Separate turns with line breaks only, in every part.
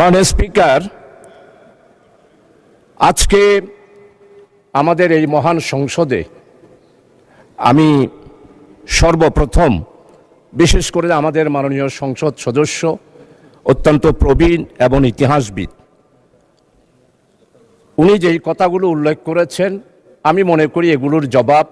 মাননীয় স্পিকার, আজকে আমাদের এই মহান সংসদে আমি সর্বপ্রথম বিশেষ করে আমাদের মাননীয় সংসদ সদস্য অত্যন্ত প্রবীণ এবং ইতিহাসবিদ উনি যেই কথাগুলো উল্লেখ করেছেন আমি মনে করি এগুলোর জবাব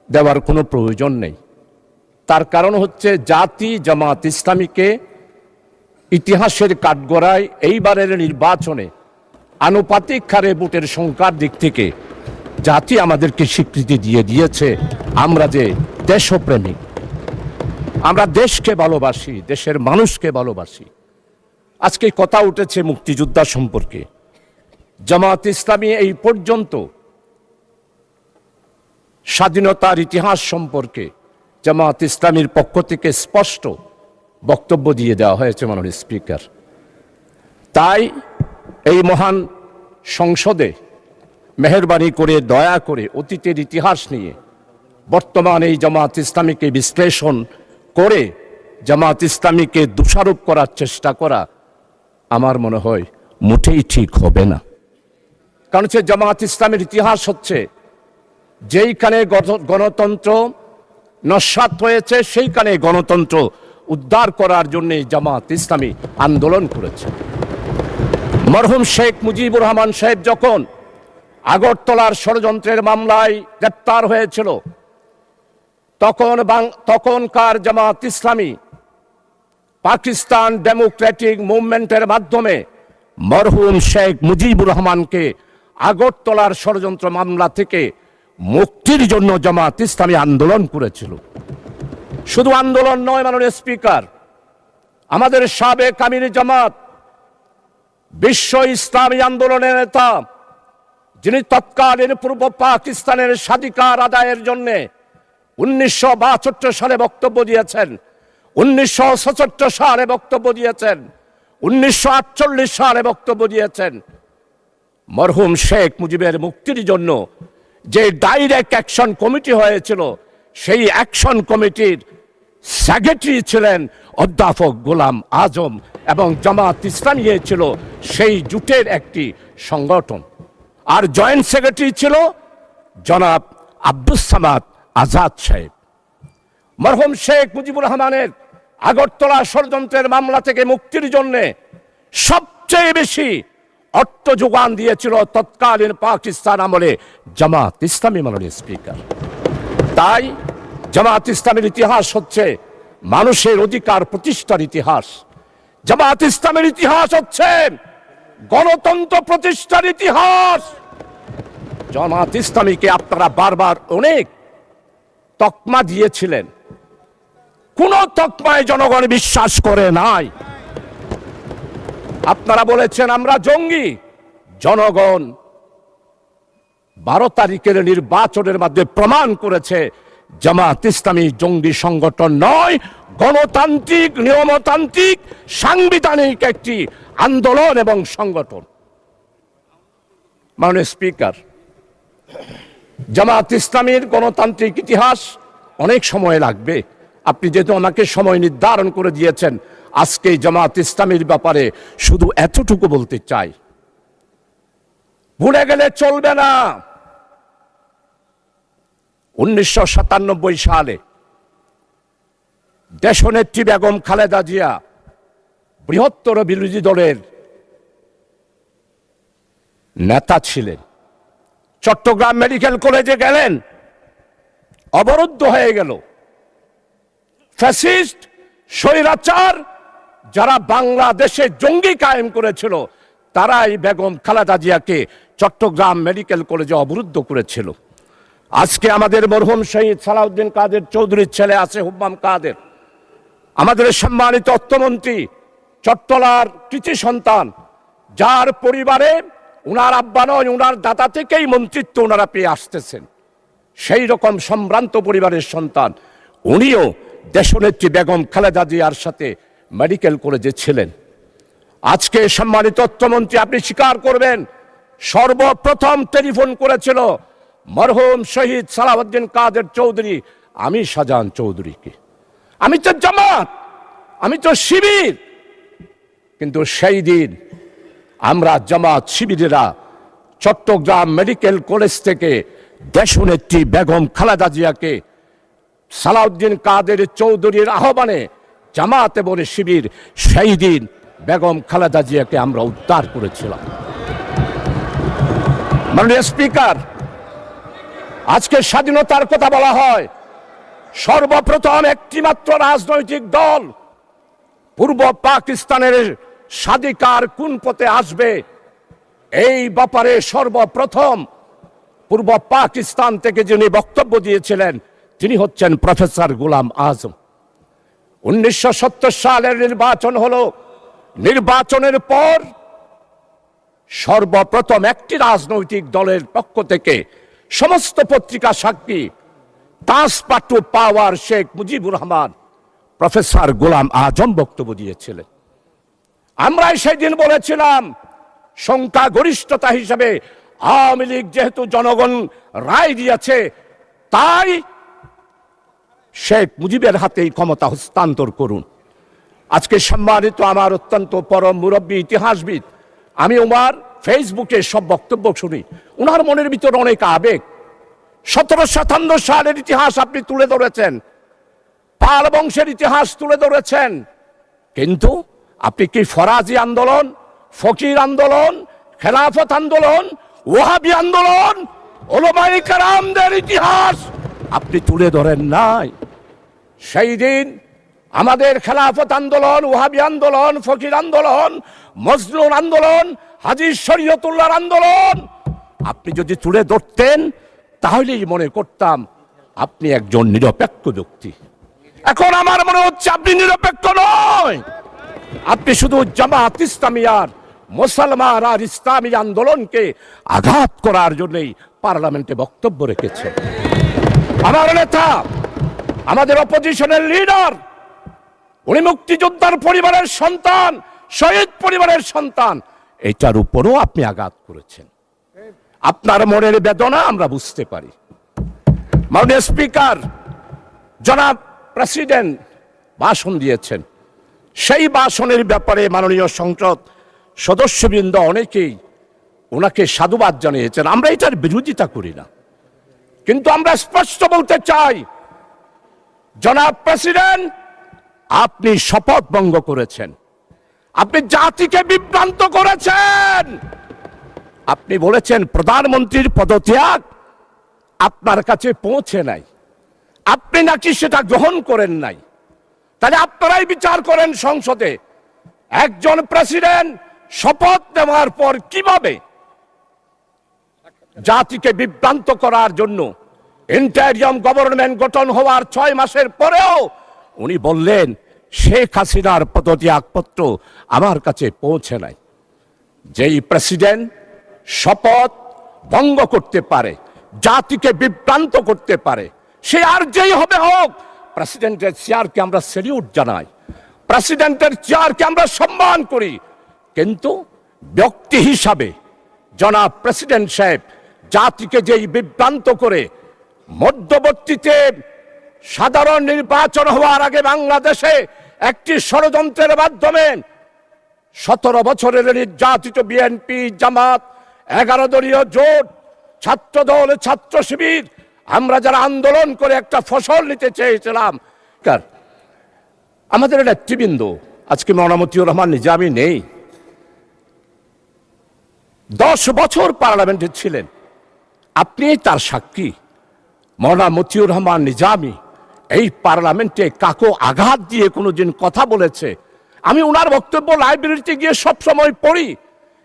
দেওয়ার কোনো প্রয়োজন নেই। তার কারণ হচ্ছে জাতি জামাত ইসলামীকে ইতিহাসের কাঠগড়ায় এইবারের নির্বাচনে আনুপাতিক হারে ভোটের সংখ্যার দিক থেকে জাতি আমাদেরকে স্বীকৃতি দিয়ে দিয়েছে আমরা যে দেশপ্রেমিক, আমরা দেশকে ভালোবাসি, দেশের মানুষকে ভালোবাসি। আজকে কথা উঠেছে মুক্তিযোদ্ধা সম্পর্কে। জামাত ইসলামী এই পর্যন্ত স্বাধীনতার ইতিহাস সম্পর্কে জামাত ইসলামীর পক্ষ থেকে স্পষ্ট বক্তব্য দিয়ে দেওয়া হয়েছে মাননীয় স্পিকার। তাই এই মহান সংসদে মেহেরবানি করে দয়া করে অতীতের ইতিহাস নিয়ে বর্তমান এই জামাত ইসলামীকে বিশ্লেষণ করে জামাত ইসলামীকে দোষারোপ করার চেষ্টা করা আমার মনে হয় মোটেই ঠিক হবে না। কারণ হচ্ছে জামাত ইসলামের ইতিহাস হচ্ছে যেইখানে গণতন্ত্র নস্যাৎ হয়েছে সেইখানে গণতন্ত্র উদ্ধার করার জন্য জামাত ইসলামী আন্দোলন করেছে। মরহুম শেখ মুজিবুর রহমান সাহেব যখন আগরতলার ষড়যন্ত্রের মামলায় গ্রেপ্তার হয়েছিল তখনকার জামাত ইসলামী পাকিস্তান ডেমোক্রেটিক মুভমেন্টের মাধ্যমে মরহুম শেখ মুজিবুর রহমানকে আগরতলার ষড়যন্ত্র মামলা থেকে মুক্তির জন্য জামাত ইসলামী আন্দোলন করেছিল। শুধু আন্দোলন নয় মাননীয় স্পিকার, আমাদের সাবেক আমির জামাত বিশ্ব ইসলামী আন্দোলনের নেতা, যিনি তৎকালীন পূর্ব পাকিস্তানের স্বাধিকার আদায়ের জন্য 1962 সালে বক্তব্য দিয়েছেন, 1967 সালে বক্তব্য দিয়েছেন, 1948 সালে বক্তব্য দিয়েছেন। মরহুম শেখ মুজিবের মুক্তির জন্য যে ডাইরেক্ট অ্যাকশন কমিটি হয়েছিল সেই অ্যাকশন কমিটির সেক্রেটারি ছিলেন অধ্যাপক গোলাম আজম এবং জামাত ইসলামী ছিল সেই জোটের একটি সংগঠন। আর জয়েন্ট সেক্রেটারি ছিল জনাব আব্দুস সামাদ আজাদ সাহেব। মরহুম শেখ মুজিবুর রহমানের আগরতলা ষড়যন্ত্রের মামলা থেকে মুক্তির জন্য সবচেয়ে বেশি অর্থ যোগান দিয়েছিল তৎকালীন পাকিস্তান আমলে জামাত ইসলামী মাননীয় স্পিকার। তাই জামাত ইসলামের ইতিহাস হচ্ছে মানুষের অধিকার প্রতিষ্ঠার ইতিহাস। জামাত ইসলামের ইতিহাস হচ্ছে গণতন্ত্র প্রতিষ্ঠার ইতিহাস। জামাত ইসলামীকে আপনারা বারবার অনেক তকমা দিয়েছিলেন, কোন তকমায় জনগণ বিশ্বাস করে নাই। আপনারা বলেছেন আমরা জঙ্গি। জনগণ 12 তারিখের নির্বাচনের মাধ্যমে প্রমাণ করেছে জামাত ইসলামী জঙ্গি সংগঠন নয়, গণতান্ত্রিক নিয়মতান্ত্রিক সাংবিধানিক একটি আন্দোলন এবং সংগঠন। মাননীয় স্পিকার, জামাত ইসলামীর গণতান্ত্রিক ইতিহাস অনেক সময় লাগবে। আপনি যেহেতু আমাকে সময় নির্ধারণ করে দিয়েছেন, আজকে জামাত ইসলামীর ব্যাপারে শুধু এতটুকু বলতে চাই, ভুলে গেলে চলবে না। 1997 সালে দেশনেত্রী বেগম খালেদা জিয়া বৃহত্তর বিরোধী দলের নেতা ছিলেন। চট্টগ্রাম মেডিকেল কলেজে গেলেন, অবরুদ্ধ হয়ে গেল। ফ্যাসিস্ট স্বৈরাচার যারা বাংলাদেশে জঙ্গি কায়েম করেছিল তারাই বেগম খালেদা জিয়াকে চট্টগ্রাম মেডিকেল কলেজে অবরুদ্ধ করেছিল। আজকে আমাদের মরহুম শহীদ সালাউদ্দিন কাদের চৌধুরীর ছেলে আছে হুম্মাম কাদের, আমাদের সম্মানিত অর্থমন্ত্রী, চট্টলার কৃতি সন্তান, যার পরিবারে উনার আব্বা নয় উনার দাদা থেকেই মন্ত্রিত্ব ওনারা পেয়ে আসতেছেন, সেই রকম সম্ভ্রান্ত পরিবারের সন্তান উনিও দেশনেত্রী বেগম খালেদা জিয়ার সাথে মেডিকেল কলেজে ছিলেন। আজকে সম্মানিত অর্থমন্ত্রী আপনি স্বীকার করবেন, সর্বপ্রথম টেলিফোন করেছিল মরহুম শহীদ সালাউদ্দিন কাদের চৌধুরী আমি শাহজাহান চৌধুরীকে। আমি তো জামাত, আমি তো শিবির, কিন্তু সেই দিন আমরা জামাত শিবিরেরা চট্টগ্রাম মেডিকেল কলেজ থেকে দেশনেত্রী বেগম খালেদা জিয়াকে সালাউদ্দিন কাদের চৌধুরীর আহ্বানে জামাত এবং শিবির সেই দিন বেগম খালেদা জিয়াকে আমরা উদ্ধার করেছিলাম। মাননীয় স্পিকার, আজকে স্বাধীনতার কথা বলা হয়, সর্বপ্রথম একটি মাত্র রাজনৈতিক দল পূর্ব পাকিস্তানের স্বাধিকার কোন পথে আসবে এই ব্যাপারে সর্বপ্রথম পূর্ব পাকিস্তান থেকে যিনি বক্তব্য দিয়েছিলেন তিনি হচ্ছেন প্রফেসর গোলাম আজম। 1970 সালের নির্বাচন হলো, নির্বাচনের পর সর্বপ্রথম একটি রাজনৈতিক দলের পক্ষ থেকে সমস্ত পত্রিকা সাক্ষী তাসপাটু পাওয়ার শেখ মুজিবুর রহমান প্রফেসর গোলাম আজম বক্তব্য দিয়েছিলেন। আমরা সেই দিন বলেছিলাম সংখ্যাগরিষ্ঠতা হিসেবে আওয়ামী লীগ যেহেতু জনগণ রায় দিয়েছে, তাই শেখ মুজিবের হাতেই ক্ষমতা হস্তান্তর করুন। আজকে সম্মানিত আমার অত্যন্ত পরম মুরব্বী ইতিহাসবিদ, আমি ওনার ফেসবুকে সব বক্তব্য শুনি, ওনার মনের ভিতরে অনেক আবেগ। 1757 সালের ইতিহাস আপনি তুলে ধরেছেন, পাল বংশের ইতিহাস তুলে ধরেছেন, কিন্তু আপনি কি ফরাজি আন্দোলন, ফকির আন্দোলন, খেলাফত আন্দোলন, ওয়াহাবি আন্দোলন, ওলামায়ে কেরামদের ইতিহাস আপনি তুলে ধরেন নাই? সেই দিন আমাদের খেলাফত আন্দোলন, ওয়াহাবি আন্দোলন, ফকির আন্দোলন, মজলুম আন্দোলন, হাজী শরীয়তুল্লাহর আন্দোলন আপনি যদি তুলে ধরতেন তাহলেই মনে করতাম আপনি একজন নিরপেক্ষ ব্যক্তি। এখন আমার মনে হচ্ছে আপনি নিরপেক্ষ নয়, আপনি শুধু জামাত ইসলামিয়ার মুসলমান আর ইসলামী আন্দোলনকে আঘাত করার জন্যই পার্লামেন্টে বক্তব্য রেখেছেন। আমার নেতা, আমাদের অপোজিশনের লিডার, উনি মুক্তিযোদ্ধার পরিবারের সন্তান, শহীদ পরিবারের সন্তান, এটার উপরও আপনি আঘাত করেছেন। আপনার মনের বেদনা আমরা বুঝতে পারি। মাননীয় স্পিকার, জনাব প্রেসিডেন্ট ভাষণ দিয়েছেন, সেই ভাষণের ব্যাপারে মাননীয় সংসদ সদস্যবৃন্দ অনেকেই ওনাকে সাধুবাদ জানিয়েছেন। আমরা এটার বিরোধিতা করি না, কিন্তু আমরা স্পষ্ট বলতে চাই, জনাব প্রেসিডেন্ট, আপনি শপথ ভঙ্গ করেছেন, আপনি জাতিকে বিভ্রান্ত করেছেন। আপনি বলেছেন প্রধানমন্ত্রীর পদত্যাগ আপনার কাছে পৌঁছে নাই, আপনি নাকি সেটা গ্রহণ করেন নাই। তাহলে আপনারাই বিচার করেন সংসদে, একজন প্রেসিডেন্ট শপথ নেওয়ার পর কিভাবে জাতিকে বিভ্রান্ত করার জন্য ইন্টারিয়াম গভর্নমেন্ট গঠন হওয়ার 6 মাসের পরেও উনি বললেন শেখ হাসিনার পদত্যাগপত্র আমার কাছে পৌঁছে নাই। যেই প্রেসিডেন্ট শপথ ভঙ্গ করতে পারে, জাতিকে বিভ্রান্ত করতে পারে, সে আর যেই হবে হোক, প্রেসিডেন্টের চেয়ারকে আমরা স্যালিউট জানাই, প্রেসিডেন্টের চেয়ারকে আমরা সম্মান করি, কিন্তু ব্যক্তি হিসাবে জনাব প্রেসিডেন্ট সাহেব জাতিকে যেই বিভ্রান্ত করে মধ্যবর্তীতে সাধারণ নির্বাচন হওয়ার আগে বাংলাদেশে একটি ষড়যন্ত্রের মাধ্যমে 17 বছরের নির্যাতিত বিএনপি, জামাত, 11 দলীয় জোট, ছাত্রদল, ছাত্র শিবির, আমরা যারা আন্দোলন করে একটা ফসল নিতে চেয়েছিলাম, আমাদের নেতৃবৃন্দ আজকে মাওলানা মতিউর রহমান নিজামী নেই, 10 বছর পার্লামেন্টে ছিলেন, আপনি তার সাক্ষী। মাওলানা মতিউর রহমান নিজামী এই পার্লামেন্টে কাকো আঘাত দিয়ে কোনোদিন কথা বলেছে? আমি ওনার বক্তব্য লাইব্রেরিতে গিয়ে সব সময় পড়ি,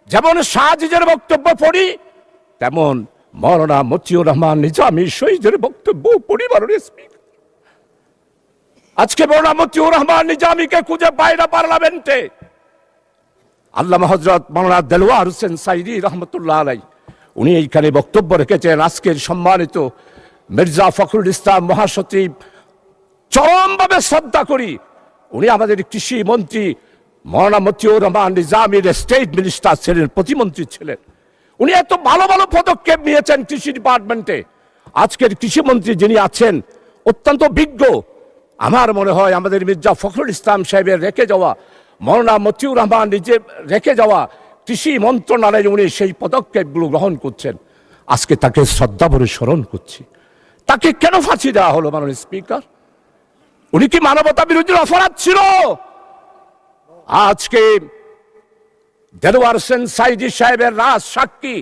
যেমন শাহজিজের বক্তব্য পড়ি, তেমন মাওলানা মতিউর রহমান নিজামী শহীদের বক্তব্য পড়ি। আজকে মাওলানা মতিউর রহমান নিজামীকে খুঁজে বাইরে পার্লামেন্টে আল্লামা হযরত মাওলানা দেলওয়ার হোসেন সাইদি রহমতুল্লাহ আলাই উনি এইখানে বক্তব্য রেখেছেন। আজকের সম্মানিত মির্জা ফখরুল ইসলাম মহাসচিব, চরমভাবে শ্রদ্ধা করি, উনি আমাদের কৃষি মন্ত্রী মাওলানা মতিউর রহমান নিজামীর স্টেট মিনিস্টার ছিলেন, প্রতিমন্ত্রী ছিলেন, উনি এত ভালো ভালো পদক্ষেপ নিয়েছেন কৃষি ডিপার্টমেন্টে। আজকের কৃষিমন্ত্রী যিনি আছেন অত্যন্ত বিজ্ঞ। আমার মনে হয় আমাদের মির্জা ফখরুল ইসলাম সাহেবের রেখে যাওয়া মৌলানা মতিউর রহমান নিজে রেখে যাওয়া কৃষি মন্ত্রণালয়ে উনি সেই পদক্ষেপগুলো গ্রহণ করছেন। আজকে তাকে শ্রদ্ধা ভরে স্মরণ করছি। তাকে কেন ফাঁসি দেওয়া হলো মাননীয় স্পিকার? উনি কি মানবতা বিরোধী অপরাধ ছিল? আজকে দেলোয়ার হোসেন সাইদি সাহেবের রাজ সাক্ষী,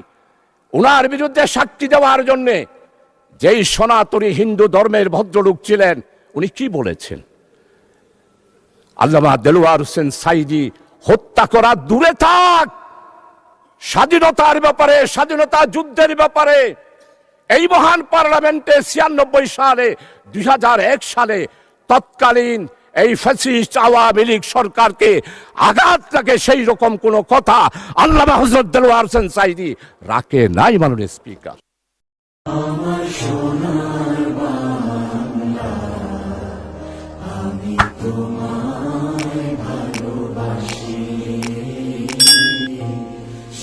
উনার বিরুদ্ধে সাক্ষী দেওয়ার জন্যে যেই সনাতনী হিন্দু ধর্মের ভদ্রলোক ছিলেন, উনি কি বলেছেন? আল্লামা দেলোয়ার হোসেন সাইদি হত্যা করা দূরে থাক, স্বাধীনতার ব্যাপারে, স্বাধীনতা যুদ্ধের ব্যাপারে এই মহান পার্লামেন্টে 96 সালে 2001 সালে তৎকালীন এই ফ্যাসিস্ট আওয়ামী লীগ সরকারকে আঘাত লাগে সেই রকম কোন কথা আল্লামা হযরত দেলোয়ার হোসেন সাইদি রাখে নাই মাননীয় স্পিকার।